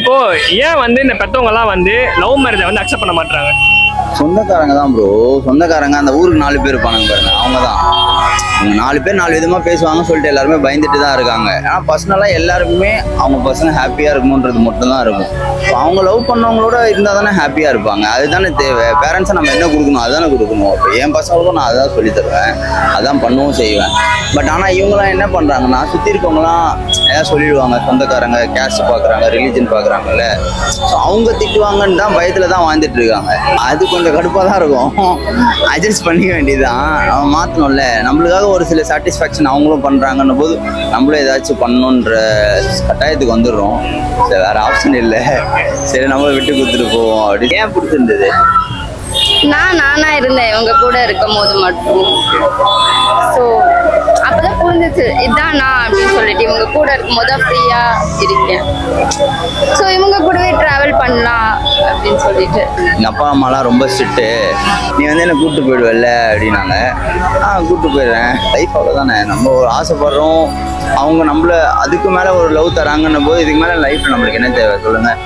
இப்போ ஏன் வந்து இந்த பெத்தவங்க எல்லாம் வந்து லவ் மேரேஜை வந்து அக்செப்ட் பண்ண மாட்டாங்க? சொந்தக்காரங்க தான் ப்ரோ. சொந்தக்காரங்க அந்த ஊருக்கு 4 பேர் இருப்பானுங்க பாருங்க, அவங்க தான். அவங்க 4 பேர் 4 விதமா பேசுவாங்கன்னு சொல்லிட்டு எல்லாருமே பயந்துட்டு தான் இருக்காங்க. ஆனால் பர்சனலாக எல்லாருக்குமே அவங்க பசங்க ஹாப்பியாக இருக்கணுன்றது மட்டும் தான் இருக்கும். அவங்க லவ் பண்ணவங்களோட இருந்தால் தானே ஹாப்பியாக இருப்பாங்க. அதுதானே தேவை. பேரண்ட்ஸை நம்ம என்ன கொடுக்கணும் அதுதானே கொடுக்கணும். இப்போ என் பசங்களுக்கும் நான் அதான் சொல்லி தருவேன், அதான் பண்ணவும் செய்வேன். பட் ஆனால் இவங்களாம் என்ன பண்ணுறாங்கன்னா, சுற்றி இருக்கவங்களாம் ஏதாவது சொல்லிடுவாங்க, சொந்தக்காரங்க கேஸ்ட் பார்க்குறாங்க, ரிலீஜன் பார்க்குறாங்கல்ல, ஸோ அவங்க திட்டுவாங்கன்னு தான் பயத்தில் தான் வாழ்ந்துட்டு இருக்காங்க. அது கொஞ்சம் கடுப்பாக தான் இருக்கும். அட்ஜஸ்ட் பண்ணிக்க வேண்டியதுதான், அவன் மாற்றணும்ல. நம்மளுக்காக ஒரு சில சாட்டிஸ்ஃபேக்ஷன் அவங்களும் பண்ணுறாங்கன்னும் போது நம்மளும் ஏதாச்சும் பண்ணணுன்ற கட்டாயத்துக்கு வந்துடுறோம். சரி, வேறு ஆப்ஷன் இல்லை. சரி, நம்மளை விட்டு கொடுத்துட்டு போவோம். அப்படி ஏன் பிடிச்சிருந்தது? நானா இருந்தேன் இவங்க கூட இருக்கும் போது மட்டும். ஸோ அப்பதான் புரிஞ்சிச்சு இதான் நான் அப்படின்னு சொல்லிட்டு. இவங்க கூட இருக்கும் போது ஃப்ரீயா இருக்கேன். ஸோ இவங்க கூடவே டிராவல் பண்ணலாம் அப்படின்னு சொல்லிட்டு. எங்கள் அப்பா அம்மாலாம் ரொம்ப ஸ்ட்ரிக்ட்டு. நீ வந்து என்ன கூப்பிட்டு போயிடுவல்ல அப்படின்னாங்க. கூப்பிட்டு போயிடுறேன். லைஃப் அவ்வளோதானே. நம்ம ஒரு ஆசைப்படுறோம், அவங்க நம்மள அதுக்கு மேலே ஒரு லவ் தராங்கன்னும் போது இதுக்கு மேலே லைஃப்பில் நம்மளுக்கு என்ன தேவை சொல்லுங்கள்?